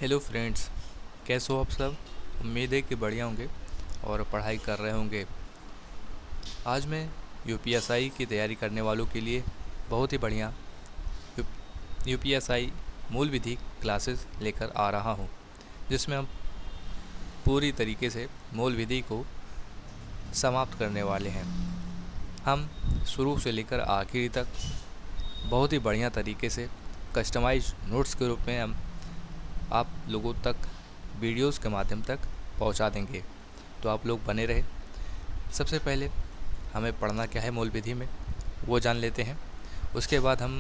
Hello friends, कैसे हो आप सब। उम्मीद है कि बढ़िया होंगे और पढ़ाई कर रहे होंगे। आज मैं यूपीएसआई की तैयारी करने वालों के लिए बहुत ही बढ़िया यूपीएसआई मूल विधि क्लासेस लेकर आ रहा हूँ, जिसमें हम पूरी तरीके से मूल विधि को समाप्त करने वाले हैं। हम शुरू से लेकर आखिरी तक बहुत ही बढ़िया तरीके से कस्टमाइज नोट्स के रूप में हम आप लोगों तक वीडियोस के माध्यम तक पहुंचा देंगे। तो आप लोग बने रहे। सबसे पहले हमें पढ़ना क्या है मूल विधि में वो जान लेते हैं। उसके बाद हम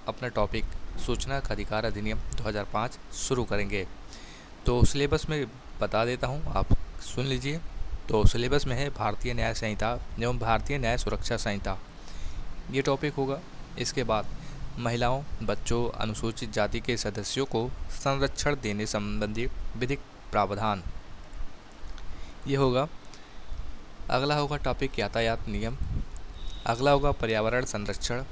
अपना टॉपिक सूचना का अधिकार अधिनियम 2005 शुरू करेंगे। तो सिलेबस में बता देता हूँ, आप सुन लीजिए। तो सिलेबस में है भारतीय न्याय संहिता एवं भारतीय न्याय सुरक्षा संहिता, ये टॉपिक होगा। इसके बाद महिलाओं, बच्चों, अनुसूचित जाति के सदस्यों को संरक्षण देने संबंधी विधिक प्रावधान, ये होगा। अगला होगा टॉपिक यातायात नियम। अगला होगा पर्यावरण संरक्षण।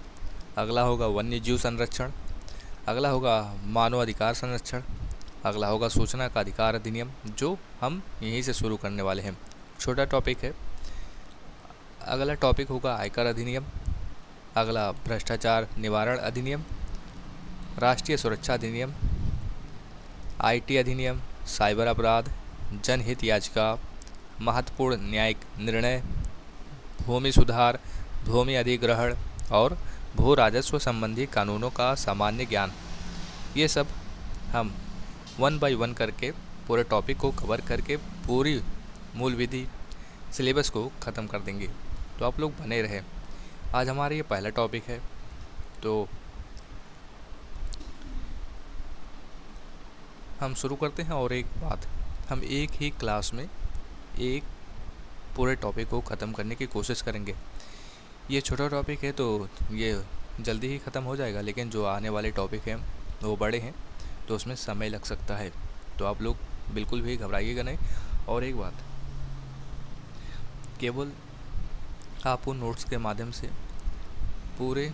अगला होगा वन्य जीव संरक्षण। अगला होगा मानव अधिकार संरक्षण। अगला होगा सूचना का अधिकार अधिनियम, जो हम यहीं से शुरू करने वाले हैं, छोटा टॉपिक है। अगला टॉपिक होगा आयकर अधिनियम। अगला भ्रष्टाचार निवारण अधिनियम, राष्ट्रीय सुरक्षा अधिनियम, आईटी अधिनियम, साइबर अपराध, जनहित याचिका, महत्वपूर्ण न्यायिक निर्णय, भूमि सुधार, भूमि अधिग्रहण और भू राजस्व संबंधी कानूनों का सामान्य ज्ञान। ये सब हम वन बाय वन करके पूरे टॉपिक को कवर करके पूरी मूल विधि सिलेबस को ख़त्म कर देंगे। तो आप लोग बने रहें। आज हमारा ये पहला टॉपिक है। तो हम शुरू करते हैं। और एक बात, हम एक ही क्लास में एक पूरे टॉपिक को ख़त्म करने की कोशिश करेंगे। ये छोटा टॉपिक है तो ये जल्दी ही ख़त्म हो जाएगा, लेकिन जो आने वाले टॉपिक हैं वो बड़े हैं, तो उसमें समय लग सकता है। तो आप लोग बिल्कुल भी घबराइएगा नहीं। और एक बात, केवल आपको नोट्स के माध्यम से पूरे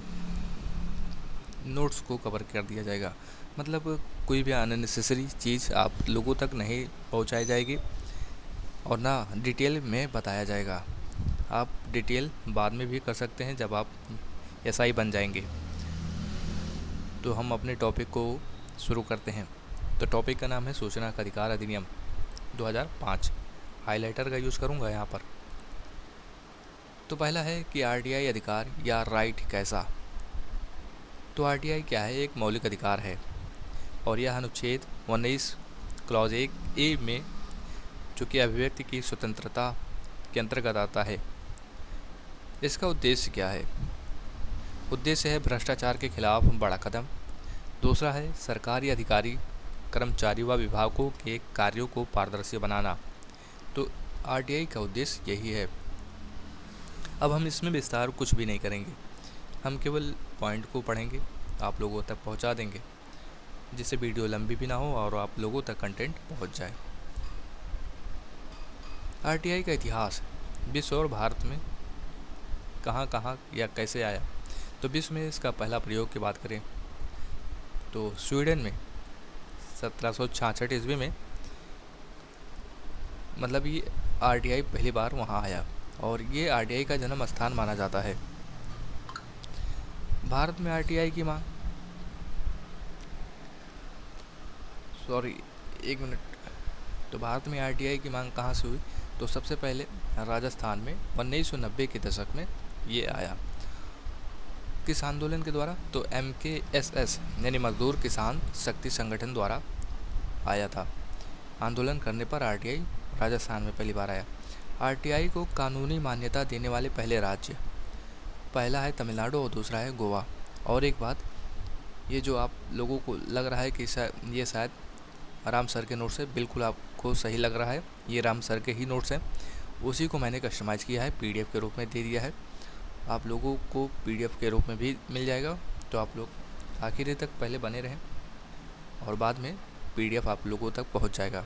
नोट्स को कवर कर दिया जाएगा। मतलब कोई भी अननेसेसरी चीज़ आप लोगों तक नहीं पहुंचाई जाएगी और ना डिटेल में बताया जाएगा। आप डिटेल बाद में भी कर सकते हैं जब आप एसआई बन जाएंगे। तो हम अपने टॉपिक को शुरू करते हैं। तो टॉपिक का नाम है सूचना का अधिकार अधिनियम 2005। हाइलाइटर का यूज़ करूँगा यहाँ पर। तो पहला है कि आरटीआई अधिकार या राइट कैसा। तो आरटीआई क्या है? एक मौलिक अधिकार है और यह अनुच्छेद 19 क्लॉज 1A में, जो कि अभिव्यक्ति की स्वतंत्रता के अंतर्गत आता है। इसका उद्देश्य क्या है? उद्देश्य है भ्रष्टाचार के खिलाफ बड़ा कदम। दूसरा है सरकारी अधिकारी, कर्मचारी व विभागों के कार्यों को पारदर्शी बनाना। तो आरटीआई का उद्देश्य यही है। अब हम इसमें विस्तार कुछ भी नहीं करेंगे, हम केवल पॉइंट को पढ़ेंगे, आप लोगों तक पहुंचा देंगे, जिससे वीडियो लंबी भी ना हो और आप लोगों तक कंटेंट पहुंच जाए। आरटीआई का इतिहास, विश्व और भारत में कहाँ कहाँ या कैसे आया। तो विश्व में इसका पहला प्रयोग की बात करें तो स्वीडन में 1766 ईस्वी में, मतलब ये आरटीआई पहली बार वहाँ आया और ये आरटीआई का जन्म स्थान माना जाता है। भारत में आरटीआई की मांग, सॉरी एक मिनट, तो भारत में आरटीआई की मांग कहाँ से हुई? तो सबसे पहले राजस्थान में 1990 के दशक में ये आया। किस आंदोलन के द्वारा? तो MKSS यानी मजदूर किसान शक्ति संगठन द्वारा आया था। आंदोलन करने पर आरटीआई राजस्थान में पहली बार आया। आरटीआई को कानूनी मान्यता देने वाले पहले राज्य, पहला है तमिलनाडु और दूसरा है गोवा। और एक बात, ये जो आप लोगों को लग रहा है कि ये शायद राम सर के नोट्स है, बिल्कुल आपको सही लग रहा है, ये राम सर के ही नोट्स हैं। उसी को मैंने कस्टमाइज़ किया है, पीडीएफ के रूप में दे दिया है। आप लोगों को पीडीएफ के रूप में भी मिल जाएगा। तो आप लोग आखिर तक पहले बने रहें और बाद में पीडीएफ आप लोगों तक पहुंच जाएगा।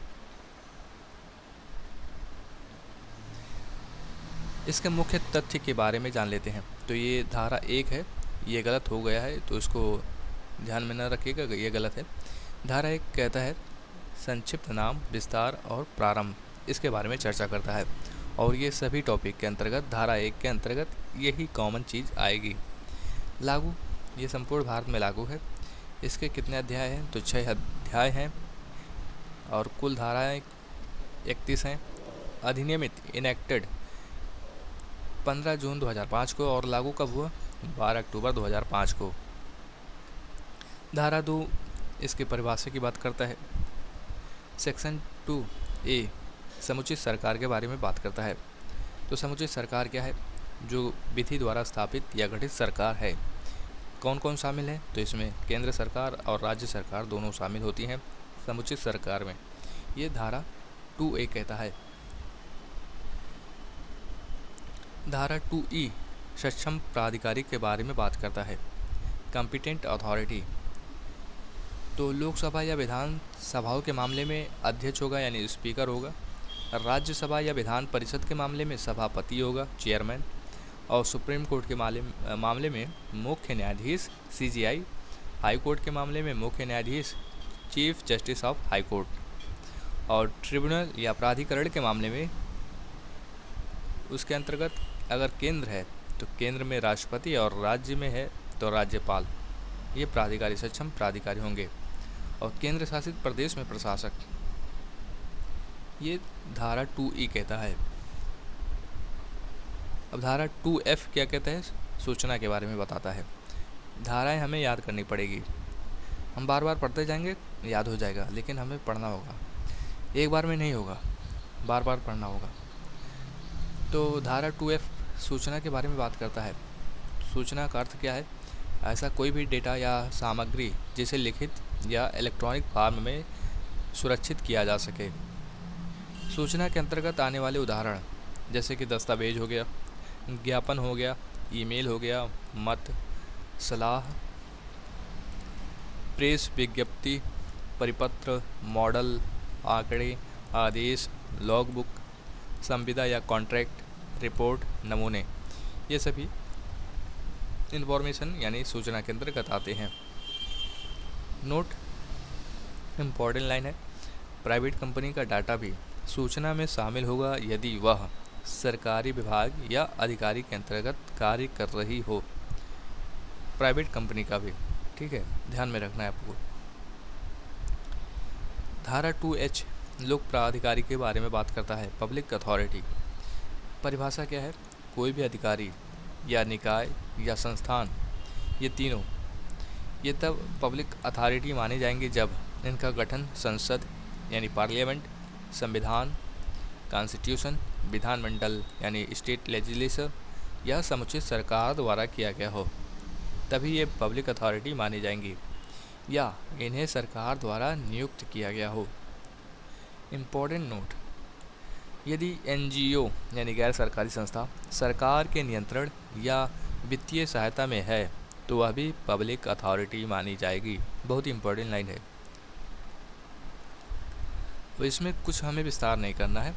इसके मुख्य तथ्य के बारे में जान लेते हैं। तो ये धारा 1 है, ये गलत हो गया है तो इसको ध्यान में न रखिएगा, ये गलत है। धारा 1 कहता है संक्षिप्त नाम, विस्तार और प्रारंभ, इसके बारे में चर्चा करता है। और ये सभी टॉपिक के अंतर्गत धारा 1 के अंतर्गत यही कॉमन चीज़ आएगी। लागू, ये संपूर्ण भारत में लागू है। इसके कितने अध्याय हैं? तो 6 अध्याय हैं और कुल धाराएं 31 हैं। अधिनियमित इनेक्टेड 15 जून 2005 को और लागू कब हुआ? 12 अक्टूबर 2005 को। धारा 2 इसके परिभाषा की बात करता है। सेक्शन 2A समुचित सरकार के बारे में बात करता है। तो समुचित सरकार क्या है? जो विधि द्वारा स्थापित या गठित सरकार है। कौन कौन शामिल है? तो इसमें केंद्र सरकार और राज्य सरकार दोनों शामिल होती हैं समुचित सरकार में। ये धारा 2A कहता है। धारा 2E सक्षम प्राधिकारी के बारे में बात करता है। कॉम्पिटेंट अथॉरिटी, तो लोकसभा या विधान सभाओं के मामले में अध्यक्ष होगा यानी स्पीकर होगा। राज्यसभा या विधान परिषद के मामले में सभापति होगा, चेयरमैन। और सुप्रीम कोर्ट के मामले में मुख्य न्यायाधीश CJI, हाई कोर्ट के मामले में मुख्य न्यायाधीश chief justice of high court. और ट्रिब्यूनल या प्राधिकरण के मामले में उसके अंतर्गत अगर केंद्र है तो केंद्र में राष्ट्रपति और राज्य में है तो राज्यपाल। ये प्राधिकारी सक्षम प्राधिकारी होंगे। और केंद्र शासित प्रदेश में प्रशासक। ये धारा 2E कहता है। अब धारा 2F क्या कहता है? सूचना के बारे में बताता है। धाराएं हमें याद करनी पड़ेगी। हम बार बार पढ़ते जाएंगे, याद हो जाएगा, लेकिन हमें पढ़ना होगा। एक बार में नहीं होगा, बार बार पढ़ना होगा। तो धारा 2F सूचना के बारे में बात करता है। सूचना का अर्थ क्या है? ऐसा कोई भी डेटा या सामग्री जिसे लिखित या इलेक्ट्रॉनिक फॉर्म में सुरक्षित किया जा सके। सूचना के अंतर्गत आने वाले उदाहरण जैसे कि दस्तावेज हो गया, ज्ञापन हो गया, ईमेल हो गया, मत, सलाह, प्रेस विज्ञप्ति, परिपत्र, मॉडल, आंकड़े, आदेश, लॉगबुक, संविदा या कॉन्ट्रैक्ट, रिपोर्ट, नमूने, ये सभी इंफॉर्मेशन यानी सूचना के अंतर्गत आते हैं। नोट, इम्पॉर्टेंट लाइन है। प्राइवेट कंपनी का डाटा भी सूचना में शामिल होगा यदि वह सरकारी विभाग या अधिकारी के अंतर्गत कार्य कर रही हो। प्राइवेट कंपनी का भी, ठीक है, ध्यान में रखना है आपको। धारा 2H लोक प्राधिकारी के बारे में बात करता है। पब्लिक अथॉरिटी, परिभाषा क्या है? कोई भी अधिकारी या निकाय या संस्थान, ये तीनों ये तब पब्लिक अथॉरिटी माने जाएंगे जब इनका गठन संसद यानी पार्लियामेंट, संविधान कॉन्स्टिट्यूशन, विधानमंडल यानी स्टेट लेजिस्लेचर या समुचित सरकार द्वारा किया गया हो, तभी ये पब्लिक अथॉरिटी मानी जाएंगी, या इन्हें सरकार द्वारा नियुक्त किया गया हो। इम्पोर्टेंट नोट, यदि NGO यानी गैर सरकारी संस्था सरकार के नियंत्रण या वित्तीय सहायता में है तो वह भी पब्लिक अथॉरिटी मानी जाएगी। बहुत ही इम्पोर्टेंट लाइन है। तो इसमें कुछ हमें विस्तार नहीं करना है,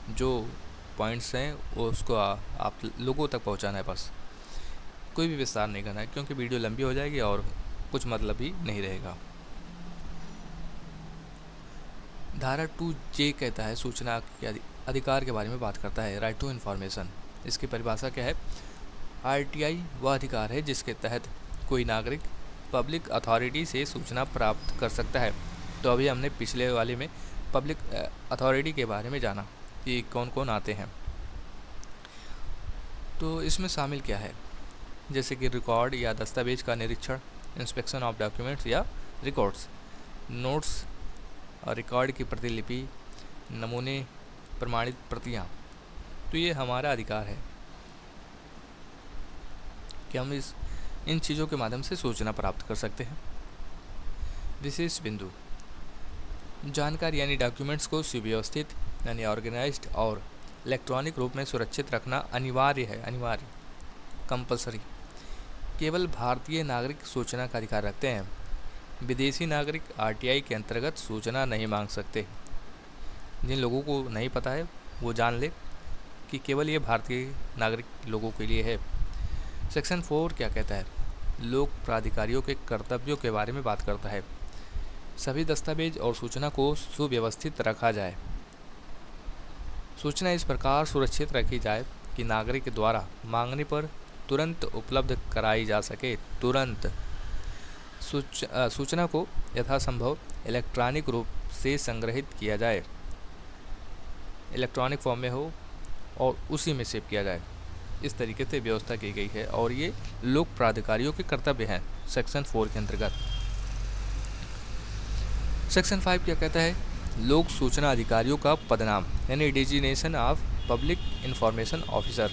जो पॉइंट्स हैं वो उसको आप लोगों तक पहुंचाना है बस। कोई भी विस्तार नहीं करना है क्योंकि वीडियो लंबी हो जाएगी और कुछ मतलब ही नहीं रहेगा। धारा 2J कहता है सूचना के अधिकार के बारे में बात करता है। राइट टू इन्फॉर्मेशन, इसकी परिभाषा क्या है? RTI वह अधिकार है जिसके तहत कोई नागरिक पब्लिक अथॉरिटी से सूचना प्राप्त कर सकता है। तो अभी हमने पिछले वाले में पब्लिक अथॉरिटी के बारे में जाना कि कौन कौन आते हैं। तो इसमें शामिल क्या है? जैसे कि रिकॉर्ड या दस्तावेज का निरीक्षण, इंस्पेक्शन ऑफ डॉक्यूमेंट्स या रिकॉर्ड्स, नोट्स और रिकॉर्ड की प्रतिलिपि, नमूने, प्रमाणित प्रतियां। तो ये हमारा अधिकार है कि हम इन चीज़ों के माध्यम से सूचना प्राप्त कर सकते हैं। विशेष बिंदु, जानकारी यानी डॉक्यूमेंट्स को सुव्यवस्थित यानी ऑर्गेनाइज्ड और इलेक्ट्रॉनिक रूप में सुरक्षित रखना अनिवार्य है, अनिवार्य, कंपलसरी। केवल भारतीय नागरिक सूचना का अधिकार रखते हैं। विदेशी नागरिक RTI के अंतर्गत सूचना नहीं मांग सकते। जिन लोगों को नहीं पता है वो जान ले कि केवल ये भारतीय नागरिक लोगों के लिए है। सेक्शन 4 क्या कहता है? लोक प्राधिकारियों के कर्तव्यों के बारे में बात करता है। सभी दस्तावेज और सूचना को सुव्यवस्थित रखा जाए। सूचना इस प्रकार सुरक्षित रखी जाए कि नागरिक द्वारा मांगने पर तुरंत उपलब्ध कराई जा सके। तुरंत सूचना को यथासंभव इलेक्ट्रॉनिक रूप से संग्रहित किया जाए, इलेक्ट्रॉनिक फॉर्म में हो और उसी में सेव किया जाए। इस तरीके से व्यवस्था की गई है और ये लोक प्राधिकारियों के कर्तव्य हैं सेक्शन 4 के अंतर्गत। सेक्शन 5 क्या कहता है? लोक सूचना अधिकारियों का पदनाम यानी designation of public information officer.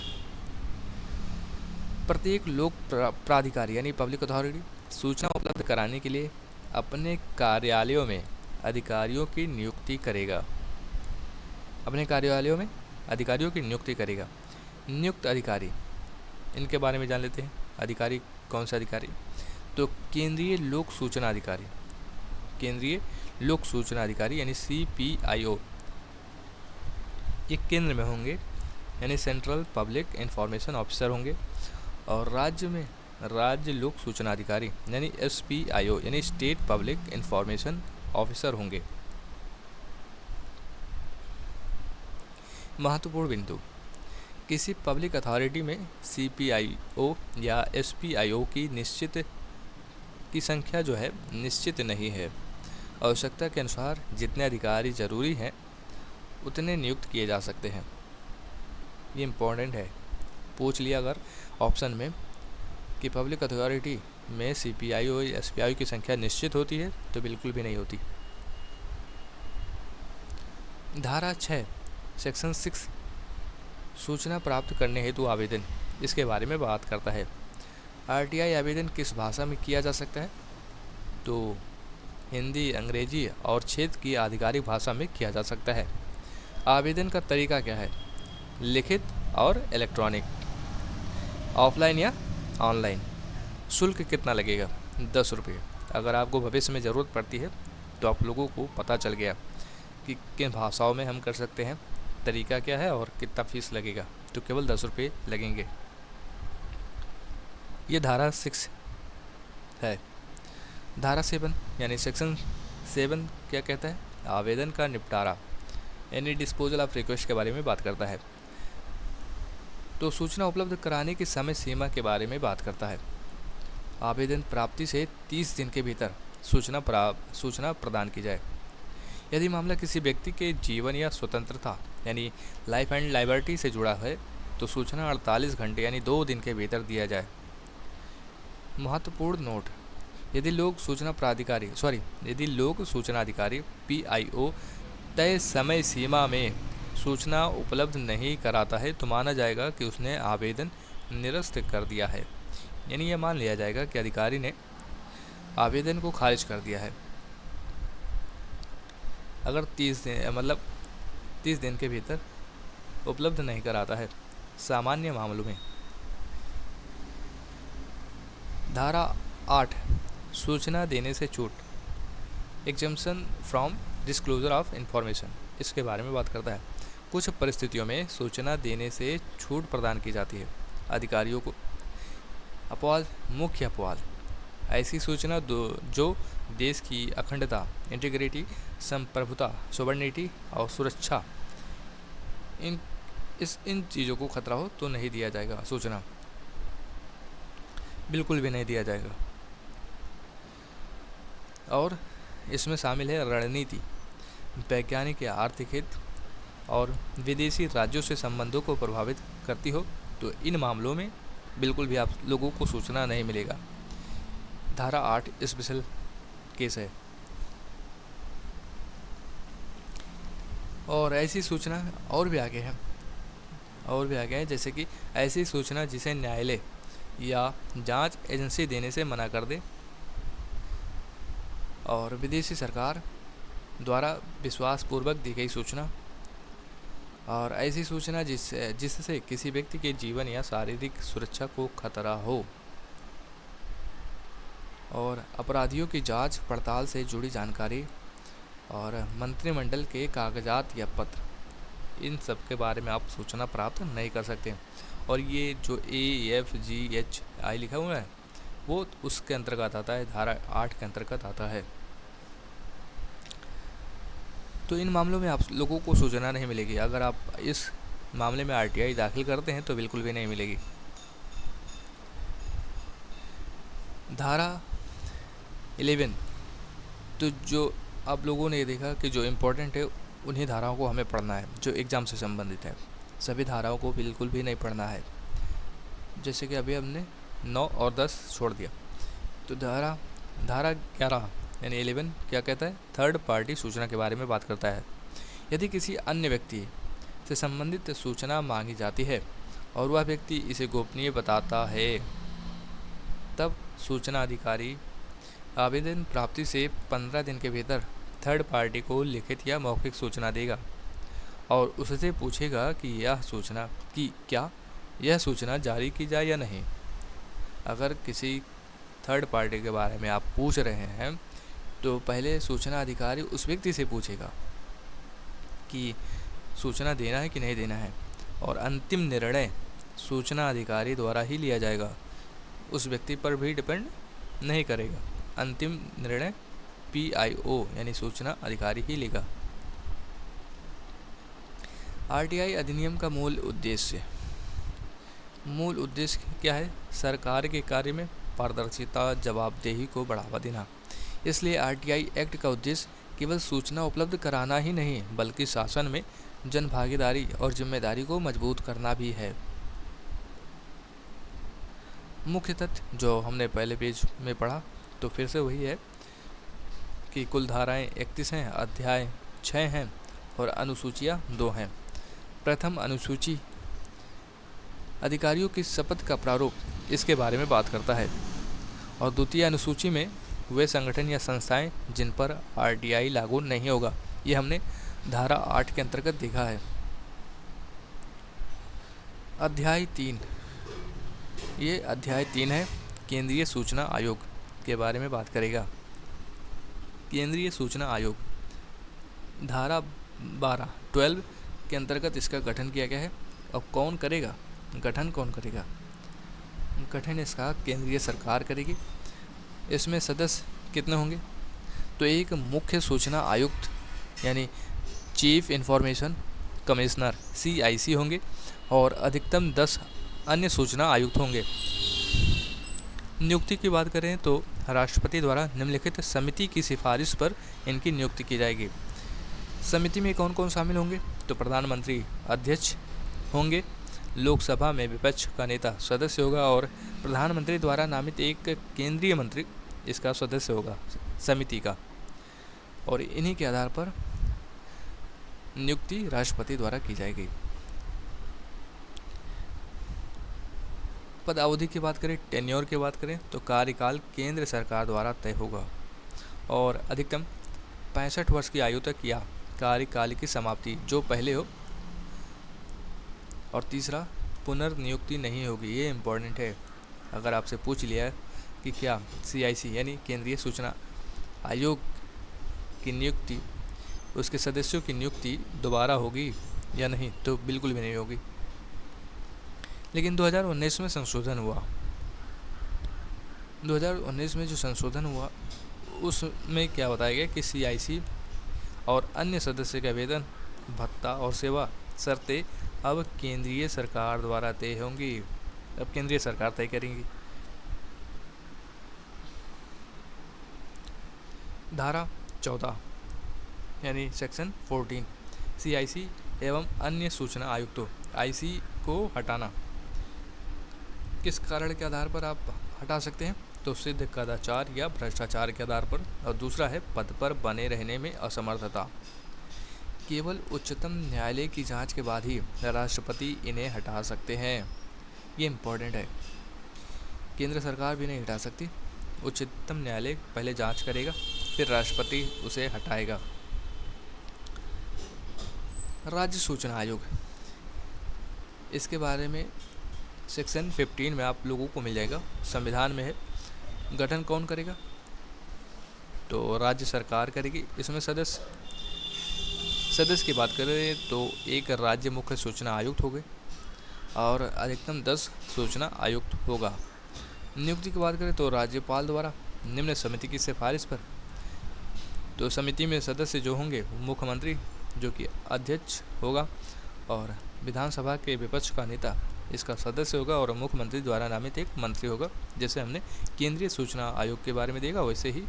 प्रत्येक लोक प्राधिकारी यानी पब्लिक अथॉरिटी सूचना उपलब्ध कराने के लिए अपने कार्यालयों में अधिकारियों की नियुक्ति करेगा। अपने कार्यालयों में अधिकारियों की नियुक्ति करेगा। नियुक्त अधिकारी, इनके बारे में जान लेते हैं। अधिकारी कौन सा अधिकारी? तो केंद्रीय लोक सूचना अधिकारी, केंद्रीय लोक सूचना अधिकारी यानी CPIO, ये केंद्र में होंगे यानी सेंट्रल पब्लिक इंफॉर्मेशन ऑफिसर होंगे। और राज्य में राज्य लोक सूचना अधिकारी यानी SPIO यानी स्टेट पब्लिक इंफॉर्मेशन ऑफिसर होंगे। महत्वपूर्ण बिंदु, किसी पब्लिक अथॉरिटी में CPIO या SPIO की संख्या जो है निश्चित नहीं है। आवश्यकता के अनुसार जितने अधिकारी जरूरी हैं उतने नियुक्त किए जा सकते हैं। ये इम्पोर्टेंट है, पूछ लिया अगर ऑप्शन में कि पब्लिक अथॉरिटी में CPIO या SPIO की संख्या निश्चित होती है, तो बिल्कुल भी नहीं होती। धारा 6 सेक्शन 6 सूचना प्राप्त करने हेतु आवेदन, इसके बारे में बात करता है। RTI आवेदन किस भाषा में किया जा सकता है? तो हिंदी, अंग्रेजी और क्षेत्र की आधिकारिक भाषा में किया जा सकता है। आवेदन का तरीका क्या है? लिखित और इलेक्ट्रॉनिक, ऑफलाइन या ऑनलाइन। शुल्क कितना लगेगा? 10 रुपये। अगर आपको भविष्य में ज़रूरत पड़ती है तो आप लोगों को पता चल गया कि किन भाषाओं में हम कर सकते हैं, तरीका क्या है और कितना फीस लगेगा, तो केवल 10 रुपये लगेंगे। ये धारा 6 है। धारा 7 यानी सेक्शन 7 क्या कहता है? आवेदन का निपटारा यानी डिस्पोजल ऑफ रिक्वेस्ट के बारे में बात करता है। तो सूचना उपलब्ध कराने की समय सीमा के बारे में बात करता है। आवेदन प्राप्ति से 30 दिन के भीतर सूचना प्रदान की जाए। यदि मामला किसी व्यक्ति के जीवन या स्वतंत्रता यानी लाइफ एंड लिबर्टी से जुड़ा है तो सूचना 48 घंटे यानी 2 दिन के भीतर दिया जाए। महत्वपूर्ण नोट, यदि लोक सूचना अधिकारी PIO तय समय सीमा में सूचना उपलब्ध नहीं कराता है तो माना जाएगा कि उसने आवेदन निरस्त कर दिया है। यानी यह मान लिया जाएगा कि अधिकारी ने आवेदन को खारिज कर दिया है अगर 30 दिन के भीतर उपलब्ध नहीं कराता है। सामान्य मामलों में धारा 8 सूचना देने से छूट, exemption from disclosure of information, इसके बारे में बात करता है। कुछ परिस्थितियों में सूचना देने से छूट प्रदान की जाती है अधिकारियों को। अपवाद, मुख्य अपवाद, ऐसी सूचना जो देश की अखंडता, इंटीग्रिटी, संप्रभुता, सोवर्निटी और सुरक्षा, इन चीज़ों को खतरा हो तो नहीं दिया जाएगा, सूचना बिल्कुल भी नहीं दिया जाएगा। और इसमें शामिल है रणनीति, वैज्ञानिक या आर्थिक हित और विदेशी राज्यों से संबंधों को प्रभावित करती हो तो इन मामलों में बिल्कुल भी आप लोगों को सूचना नहीं मिलेगा। धारा 8 स्पेशल केस है। और ऐसी सूचना और भी आगे है जैसे कि ऐसी सूचना जिसे न्यायालय या जांच एजेंसी देने से मना कर दे और विदेशी सरकार द्वारा विश्वासपूर्वक दी गई सूचना, और ऐसी सूचना जिससे किसी व्यक्ति के जीवन या शारीरिक सुरक्षा को खतरा हो, और अपराधियों की जांच पड़ताल से जुड़ी जानकारी और मंत्रिमंडल के कागजात या पत्र, इन सब के बारे में आप सूचना प्राप्त नहीं कर सकते। और ये जो AFGHI लिखा हुआ है वो उसके अंतर्गत आता है, धारा 8 के अंतर्गत आता है। तो इन मामलों में आप लोगों को सूचना नहीं मिलेगी। अगर आप इस मामले में आरटीआई दाखिल करते हैं तो बिल्कुल भी नहीं मिलेगी। धारा 11, तो जो आप लोगों ने देखा कि जो इम्पोर्टेंट है उन्हीं धाराओं को हमें पढ़ना है जो एग्ज़ाम से संबंधित है। सभी धाराओं को बिल्कुल भी नहीं पढ़ना है, जैसे कि अभी हमने 9 और 10 छोड़ दिया। तो धारा 11 यानी 11 क्या कहता है? थर्ड पार्टी सूचना के बारे में बात करता है। यदि किसी अन्य व्यक्ति से संबंधित सूचना मांगी जाती है और वह व्यक्ति इसे गोपनीय बताता है, तब सूचना अधिकारी आवेदन प्राप्ति से 15 दिन के भीतर थर्ड पार्टी को लिखित या मौखिक सूचना देगा और उससे पूछेगा कि यह सूचना जारी की जाए या नहीं। अगर किसी थर्ड पार्टी के बारे में आप पूछ रहे हैं तो पहले सूचना अधिकारी उस व्यक्ति से पूछेगा कि सूचना देना है कि नहीं देना है, और अंतिम निर्णय सूचना अधिकारी द्वारा ही लिया जाएगा, उस व्यक्ति पर भी डिपेंड नहीं करेगा। अंतिम निर्णय PIO यानी सूचना अधिकारी ही लेगा। आरटीआई अधिनियम का मूल उद्देश्य क्या है? सरकार के कार्य में पारदर्शिता, जवाबदेही को बढ़ावा देना। इसलिए आरटीआई एक्ट का उद्देश्य केवल सूचना उपलब्ध कराना ही नहीं, बल्कि शासन में जनभागीदारी और जिम्मेदारी को मजबूत करना भी है। मुख्य तथ्य जो हमने पहले पेज में पढ़ा, तो फिर से वही है कि कुल धाराएं 31 हैं, अध्याय 6 हैं और अनुसूचियां 2 हैं। प्रथम अनुसूची अधिकारियों की शपथ का प्रारूप, इसके बारे में बात करता है, और द्वितीय अनुसूची में वे संगठन या संस्थाएं जिन पर आरटीआई लागू नहीं होगा, ये हमने धारा 8 के अंतर्गत देखा है। अध्याय 3, ये अध्याय 3 है, केंद्रीय सूचना आयोग के बारे में बात करेगा। केंद्रीय सूचना आयोग धारा 12 के अंतर्गत इसका गठन किया गया है। और कौन करेगा गठन? गठन इसका केंद्रीय सरकार करेगी। इसमें सदस्य कितने होंगे? तो एक मुख्य सूचना आयुक्त यानी चीफ इंफॉर्मेशन कमिश्नर CIC होंगे और अधिकतम 10 अन्य सूचना आयुक्त होंगे। नियुक्ति की बात करें तो राष्ट्रपति द्वारा निम्नलिखित समिति की सिफारिश पर इनकी नियुक्ति की जाएगी। समिति में कौन कौन शामिल होंगे? तो प्रधानमंत्री अध्यक्ष होंगे, लोकसभा में विपक्ष का नेता सदस्य होगा और प्रधानमंत्री द्वारा नामित एक केंद्रीय मंत्री इसका सदस्य होगा समिति का, और इन्हीं के आधार पर नियुक्ति राष्ट्रपति द्वारा की जाएगी। पदावधि की बात करें, टेन्योर की बात करें, तो कार्यकाल केंद्र सरकार द्वारा तय होगा और अधिकतम 65 वर्ष की आयु तक या कार्यकाल की समाप्ति जो पहले हो। और तीसरा, पुनर्नियुक्ति नहीं होगी। ये इम्पोर्टेंट है, अगर आपसे पूछ लिया कि क्या CIC यानी केंद्रीय सूचना आयोग की नियुक्ति, उसके सदस्यों की नियुक्ति दोबारा होगी या नहीं, तो बिल्कुल भी नहीं होगी। लेकिन 2019 में संशोधन हुआ। 2019 में जो संशोधन हुआ उसमें क्या बताया गया कि CIC और अन्य सदस्य का वेतन, भत्ता और सेवा शर्तें अब केंद्रीय सरकार द्वारा तय होंगी। अब केंद्रीय सरकार तय करेंगी। धारा 14 यानी सेक्शन 14, CIC एवं अन्य सूचना आयुक्तों IC को हटाना। किस कारण के आधार पर आप हटा सकते हैं? तो सिद्ध कदाचार या भ्रष्टाचार के आधार पर। और दूसरा है पद पर बने रहने में असमर्थता। केवल उच्चतम न्यायालय की जांच के बाद ही राष्ट्रपति इन्हें हटा सकते हैं। ये इम्पोर्टेंट है, केंद्र सरकार भी नहीं हटा सकती। उच्चतम न्यायालय पहले जांच करेगा, फिर राष्ट्रपति उसे हटाएगा। राज्य सूचना आयोग, इसके बारे में सेक्शन 15 में आप लोगों को मिल जाएगा, संविधान में है। गठन कौन करेगा? तो राज्य सरकार करेगी। इसमें सदस्य की बात करें तो एक राज्य मुख्य सूचना आयुक्त होंगे और अधिकतम 10 सूचना आयुक्त होगा। नियुक्ति की बात करें तो राज्यपाल द्वारा निम्न समिति की सिफारिश पर तो समिति में सदस्य जो होंगे वो मुख्यमंत्री जो कि अध्यक्ष होगा और विधानसभा के विपक्ष का नेता इसका सदस्य होगा और मुख्यमंत्री द्वारा नामित एक मंत्री होगा। जैसे हमने केंद्रीय सूचना आयोग के बारे में देखा वैसे ही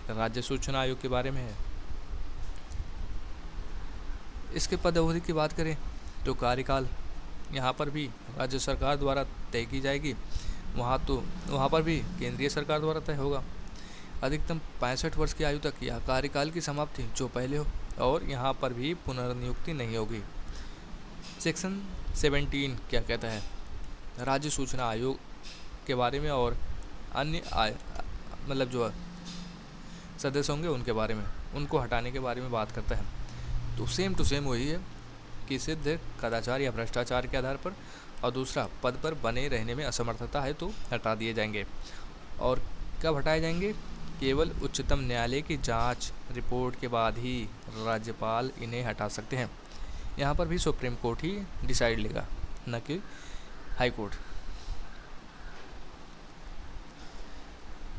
राज्य सूचना आयोग के बारे में है। इसके पद अवधि की बात करें तो कार्यकाल यहाँ पर भी राज्य सरकार द्वारा तय की जाएगी, वहाँ पर भी केंद्रीय सरकार द्वारा तय होगा। अधिकतम 65 वर्ष की आयु तक या कार्यकाल की समाप्ति जो पहले हो और यहाँ पर भी पुनर्नियुक्ति नहीं होगी। सेक्शन 17 क्या कहता है, राज्य सूचना आयोग के बारे में और अन्य मतलब जो सदस्य होंगे उनके बारे में, उनको हटाने के बारे में बात करता है। तो सेम टू सेम वही है कि सिद्ध कदाचार या भ्रष्टाचार के आधार पर, और दूसरा पद पर बने रहने में असमर्थता है तो हटा दिए जाएंगे। और कब हटाए जाएंगे? केवल उच्चतम न्यायालय की जांच रिपोर्ट के बाद ही राज्यपाल इन्हें हटा सकते हैं। यहाँ पर भी सुप्रीम कोर्ट ही डिसाइड लेगा, न कि हाई कोर्ट।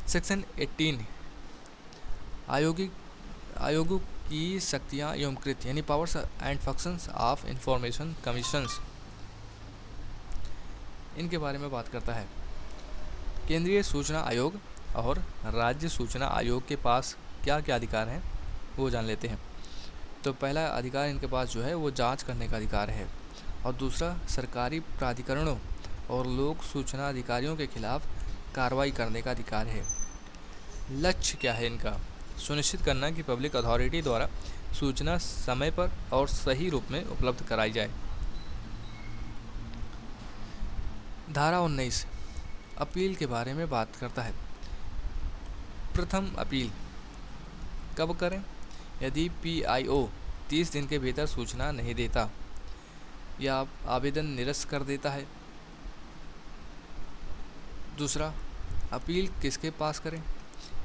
सेक्शन 18 आयोगों की शक्तियाँ एवं कृत्य यानी powers and functions of information commissions, इनके बारे में बात करता है। केंद्रीय सूचना आयोग और राज्य सूचना आयोग के पास क्या क्या अधिकार हैं वो जान लेते हैं। तो पहला अधिकार इनके पास जो है वो जांच करने का अधिकार है, और दूसरा सरकारी प्राधिकरणों और लोक सूचना अधिकारियों के खिलाफ कार्रवाई करने का अधिकार है। लक्ष्य क्या है इनका? सुनिश्चित करना कि पब्लिक अथॉरिटी द्वारा सूचना समय पर और सही रूप में उपलब्ध कराई जाए। धारा 19 अपील के बारे में बात करता है। प्रथम अपील कब करें? यदि पीआईओ 30 दिन के भीतर सूचना नहीं देता या आवेदन निरस्त कर देता है। दूसरा, अपील किसके पास करें?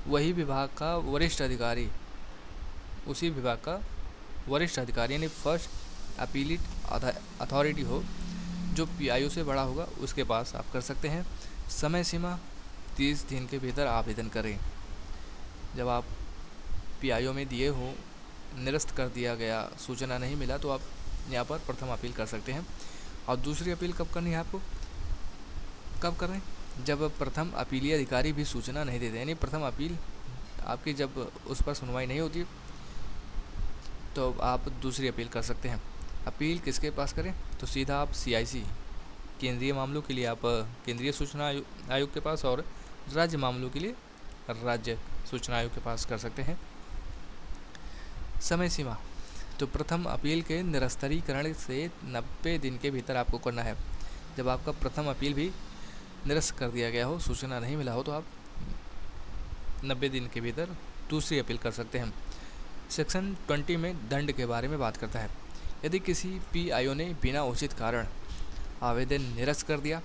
वही विभाग का वरिष्ठ अधिकारी, उसी विभाग का वरिष्ठ अधिकारी यानी फर्स्ट अपीलेट अथॉरिटी हो जो पीआईओ से बड़ा होगा, उसके पास आप कर सकते हैं। समय सीमा 30 दिन के भीतर आवेदन करें। जब आप पीआईओ में दिए हो, निरस्त कर दिया गया, सूचना नहीं मिला, तो आप यहाँ पर प्रथम अपील कर सकते हैं। और दूसरी अपील कब करनी है आपको? कब करें? जब प्रथम अपीलीय अधिकारी भी सूचना नहीं देते, यानी प्रथम अपील आपकी जब उस पर सुनवाई नहीं होती तो आप दूसरी अपील कर सकते हैं। अपील किसके पास करें? तो सीधा आप CIC केंद्रीय मामलों के लिए आप केंद्रीय सूचना आयोग के पास, और राज्य मामलों के लिए राज्य सूचना आयोग के पास कर सकते हैं। समय सीमा तो प्रथम अपील के निरस्तीकरण से 90 दिन के भीतर आपको करना है। जब आपका प्रथम अपील भी निरस्त कर दिया गया हो, सूचना नहीं मिला हो, तो आप 90 दिन के भीतर दूसरी अपील कर सकते हैं। सेक्शन 20 में दंड के बारे में बात करता है। यदि किसी पीआईओ ने बिना उचित कारण आवेदन निरस्त कर दिया,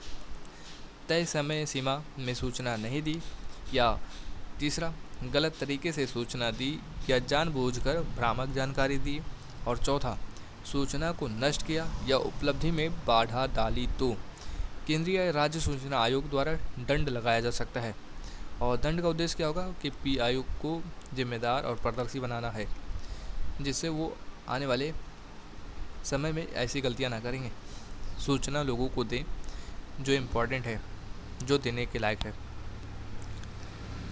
तय समय सीमा में सूचना नहीं दी, या तीसरा गलत तरीके से सूचना दी या जानबूझकर भ्रामक जानकारी दी, और चौथा सूचना को नष्ट किया या उपलब्धि में बाधा डाली, तो केंद्रीय राज्य सूचना आयोग द्वारा दंड लगाया जा सकता है। और दंड का उद्देश्य क्या होगा कि पीआईओ को जिम्मेदार और पारदर्शी बनाना है, जिससे वो आने वाले समय में ऐसी गलतियां ना करेंगे। सूचना लोगों को दें जो इम्पोर्टेंट है, जो देने के लायक है।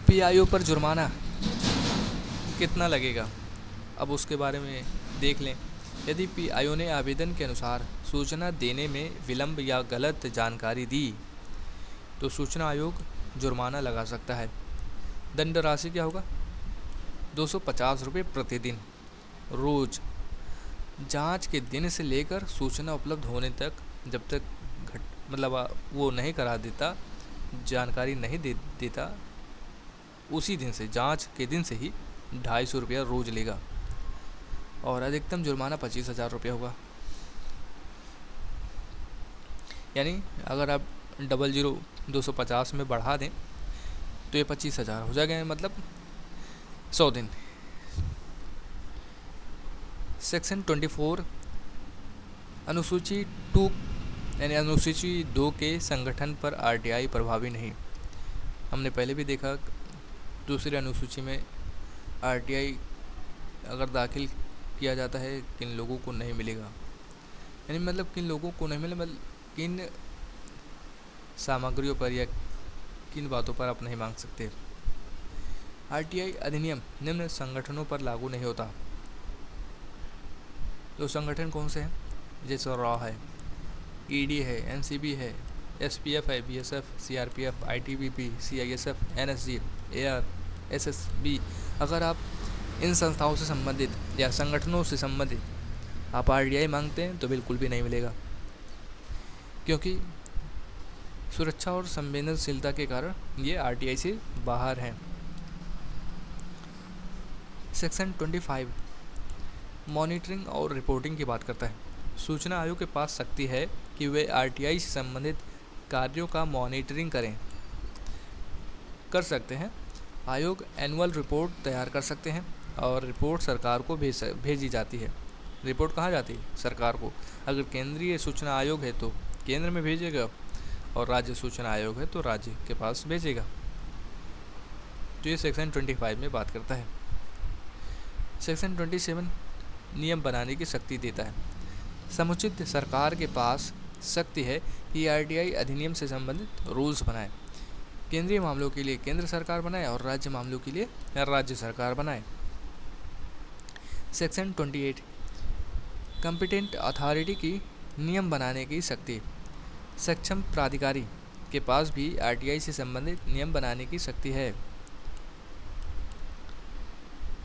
पीआईओ पर जुर्माना कितना लगेगा, अब उसके बारे में देख लें। यदि पीआईओ ने आवेदन के अनुसार सूचना देने में विलंब या गलत जानकारी दी, तो सूचना आयोग जुर्माना लगा सकता है। दंड राशि क्या होगा? 250 रुपये प्रतिदिन, रोज, जांच के दिन से लेकर सूचना उपलब्ध होने तक। जब तक वो नहीं करा देता, जानकारी नहीं देता, उसी दिन से, जांच के दिन से ही 250 रुपया रोज लेगा। और अधिकतम जुर्माना 25,000 रुपया होगा। यानी अगर आप 250 में बढ़ा दें तो ये 25,000 हो जाएगा, मतलब 100 दिन। सेक्शन 24 अनुसूची 2 यानी अनुसूची 2 के संगठन पर RTI प्रभावी नहीं। हमने पहले भी देखा दूसरी अनुसूची में RTI अगर दाखिल किया जाता है किन लोगों को नहीं मिलेगा, यानी मतलब किन लोगों को नहीं मिले, मतलब किन सामग्रियों पर या किन बातों पर आप नहीं मांग सकते। आरटीआई अधिनियम निम्न संगठनों पर लागू नहीं होता। तो संगठन कौन से हैं, जैसे रॉ है, ईडी है, एनसीबी है, एसपीएफ है, BSF, CRPF, ITBP, CISF, NSG, AR, SSB. अगर आप इन संस्थाओं से संबंधित या संगठनों से संबंधित आप आरटीआई मांगते हैं तो बिल्कुल भी नहीं मिलेगा, क्योंकि सुरक्षा और संवेदनशीलता के कारण ये आरटीआई से बाहर हैं। सेक्शन 25 मॉनिटरिंग और रिपोर्टिंग की बात करता है। सूचना आयोग के पास शक्ति है कि वे आरटीआई से संबंधित कार्यों का मॉनिटरिंग कर सकते हैं। आयोग एनुअल रिपोर्ट तैयार कर सकते हैं और रिपोर्ट सरकार को भेजी जाती है। रिपोर्ट कहाँ जाती है, सरकार को। अगर केंद्रीय सूचना आयोग है तो केंद्र में भेजेगा, और राज्य सूचना आयोग है तो राज्य के पास भेजेगा। तो ये सेक्शन 25 में बात करता है। सेक्शन 27 नियम बनाने की शक्ति देता है। समुचित सरकार के पास शक्ति है कि आरटीआई अधिनियम से संबंधित रूल्स बनाए, केंद्रीय मामलों के लिए केंद्र सरकार बनाए और राज्य मामलों के लिए राज्य सरकार बनाए। सेक्शन 28 कॉम्पिटेंट अथॉरिटी की नियम बनाने की शक्ति। सक्षम प्राधिकारी के पास भी आरटीआई से संबंधित नियम बनाने की शक्ति है।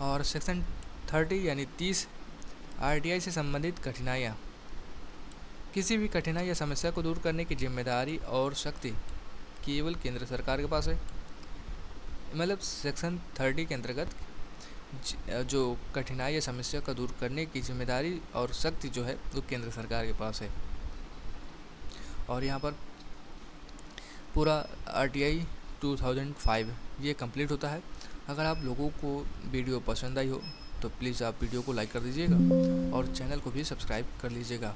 और सेक्शन 30 यानी 30 आरटीआई से संबंधित कठिनाइयाँ। किसी भी कठिनाई या समस्या को दूर करने की जिम्मेदारी और शक्ति केवल केंद्र सरकार के पास है। मतलब सेक्शन 30 के अंतर्गत जो कठिनाई या समस्या का दूर करने की जिम्मेदारी और शक्ति जो है वो केंद्र सरकार के पास है। और यहाँ पर पूरा आरटीआई 2005 ये कंप्लीट होता है। अगर आप लोगों को वीडियो पसंद आई हो तो प्लीज़ आप वीडियो को लाइक कर दीजिएगा और चैनल को भी सब्सक्राइब कर लीजिएगा।